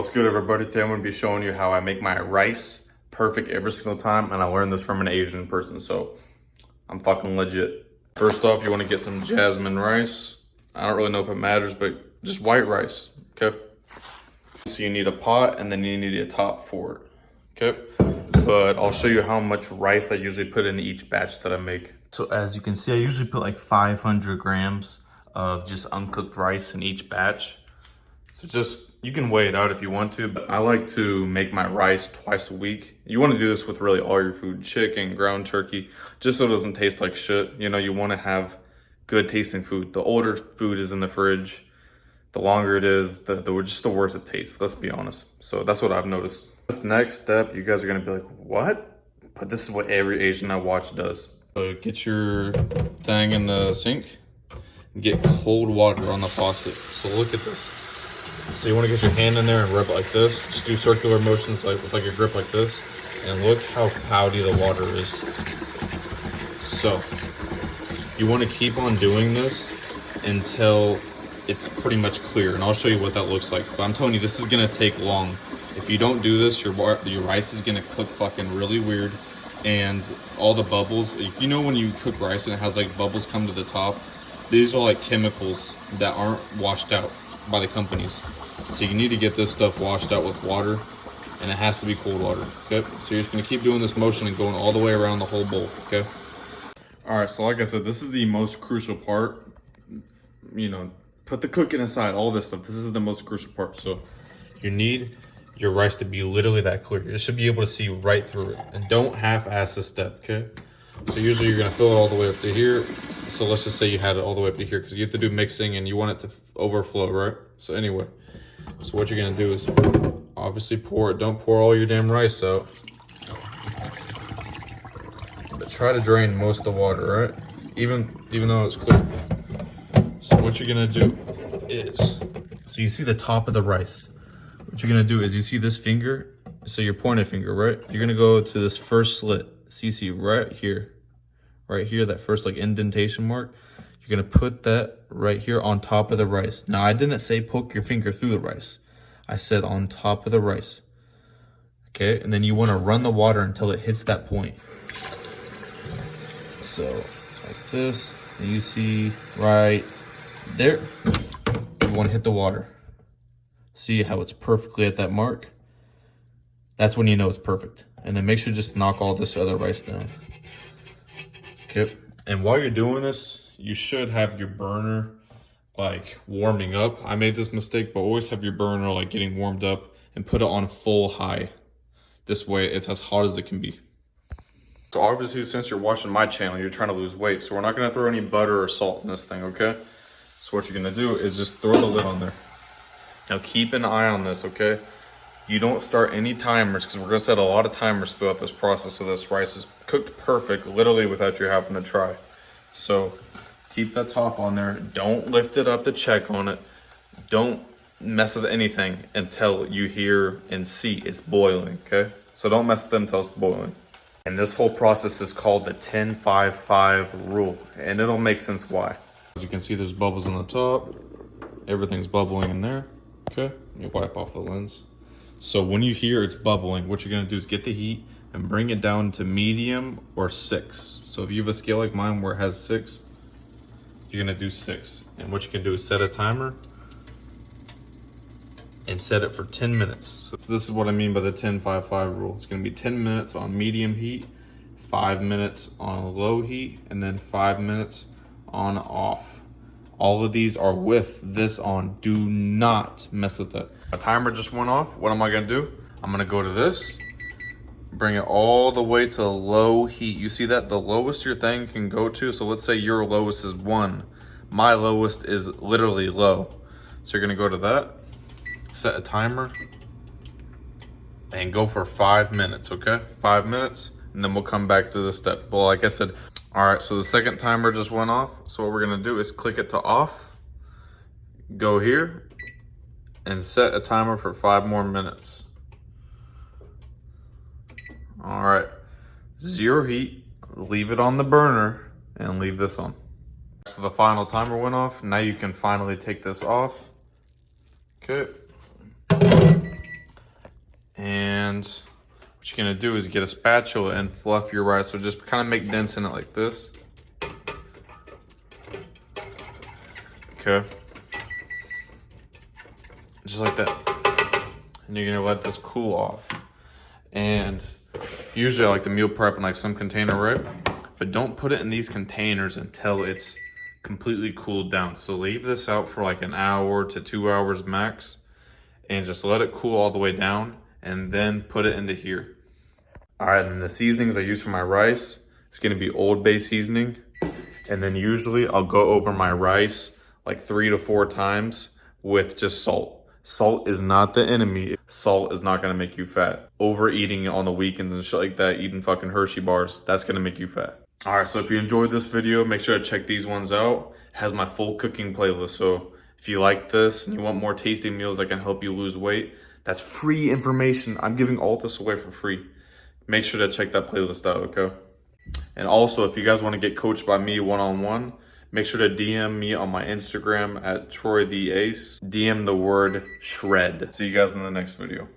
What's good, everybody? Today I'm going to be showing you how I make my rice perfect every single time, and I learned this from an Asian person, so I'm fucking legit. First off, you want to get some jasmine rice. I don't really know if it matters, but just white rice, okay? So you need a pot, and then you need a top for it, okay? But I'll show you how much rice I usually put in each batch that I make. So as you can see, I usually put like 500 grams of just uncooked rice in each batch. So you can weigh it out if you want to, but I like to make my rice twice a week. You want to do this with really all your food, chicken, ground turkey, just so it doesn't taste like shit. You know, you want to have good tasting food. The older food is in the fridge, the longer it is, just the worse it tastes, let's be honest. So that's what I've noticed. This next step, you guys are gonna be like, what? But this is what every Asian I watch does. So get your thing in the sink, and get cold water on the faucet. So look at this. So you want to get your hand in there and rub it like this. Just do circular motions with like a grip like this. And look how cloudy the water is. So you want to keep on doing this until it's pretty much clear. And I'll show you what that looks like. But I'm telling you, this is going to take long. If you don't do this, your rice is going to cook fucking really weird. And all the bubbles, you know when you cook rice and it has like bubbles come to the top? These are like chemicals that aren't washed out by the companies. So you need to get this stuff washed out with water, and it has to be cold water, okay? So you're just gonna keep doing this motion and going all the way around the whole bowl, okay? All right, so like I said, this is the most crucial part. You know, put the cooking aside, all this stuff. This is the most crucial part. So you need your rice to be literally that clear. You should be able to see right through it. And don't half-ass this step, okay? So usually you're gonna fill it all the way up to here. So let's just say you had it all the way up to here, because you have to do mixing and you want it to overflow, right? So anyway, so what you're gonna do is obviously pour it. Don't pour all your damn rice out, but try to drain most of the water, right? Even though it's clear. So what you're gonna do is, so you see the top of the rice. What you're gonna do is, you see this finger, so your pointer finger, right? You're gonna go to this first slit. So you see right here, that first like indentation mark. You're gonna put that right here on top of the rice. Now I didn't say poke your finger through the rice. I said on top of the rice. Okay, and then you wanna run the water until it hits that point. So like this, and you see right there, you wanna hit the water. See how it's perfectly at that mark? That's when you know it's perfect. And then make sure just knock all this other rice down. Okay, and while you're doing this, you should have your burner like warming up. I made this mistake, but always have your burner like getting warmed up and put it on full high. This way it's as hot as it can be. So obviously, since you're watching my channel, you're trying to lose weight. So we're not gonna throw any butter or salt in this thing, okay? So what you're gonna do is just throw the lid on there. Now keep an eye on this, okay? You don't start any timers, because we're gonna set a lot of timers throughout this process, so this rice is cooked perfect, literally without you having to try. So keep that top on there. Don't lift it up to check on it. Don't mess with anything until you hear and see it's boiling, okay? So don't mess with it until it's boiling. And this whole process is called the 10-5-5 rule, and it'll make sense why. As you can see, there's bubbles on the top. Everything's bubbling in there, okay? You wipe off the lens. So when you hear it's bubbling, what you're gonna do is get the heat and bring it down to medium or 6. So if you have a scale like mine where it has 6, you're gonna do 6. And what you can do is set a timer and set it for 10 minutes. So this is what I mean by the 10-5-5 rule. It's gonna be 10 minutes on medium heat, 5 minutes on low heat, and then 5 minutes on off. All of these are with this on. Do not mess with it. A timer just went off. What am I gonna do? I'm gonna go to this, bring it all the way to low heat. You see that? The lowest your thing can go to. So let's say your lowest is 1. My lowest is literally low. So you're gonna go to that, set a timer, and go for 5 minutes, okay? 5 minutes, and then we'll come back to this step. Well, like I said, all right, so the second timer just went off. So what we're gonna do is click it to off, go here, and set a timer for 5 more minutes. All right, 0 heat, leave it on the burner, and leave this on. So the final timer went off. Now you can finally take this off. Okay. And what you're gonna do is get a spatula and fluff your rice. So just kind of make dents in it like this. Okay. Just like that. And you're gonna let this cool off. And usually I like to meal prep in like some container, right? But don't put it in these containers until it's completely cooled down. So leave this out for like an hour to 2 hours max, and just let it cool all the way down, and then put it into here. All right, and the seasonings I use for my rice, it's gonna be Old Bay seasoning. And then usually I'll go over my rice like 3 to 4 times with just salt. Salt is not the enemy. Salt is not gonna make you fat. Overeating on the weekends and shit like that, eating fucking Hershey bars, that's gonna make you fat. All right, so if you enjoyed this video, make sure to check these ones out. It has my full cooking playlist. So if you like this and you want more tasty meals that can help you lose weight, that's free information. I'm giving all this away for free. Make sure to check that playlist out, okay? And also, if you guys want to get coached by me one-on-one, make sure to DM me on my Instagram at Troy the Ace. DM the word shred. See you guys in the next video.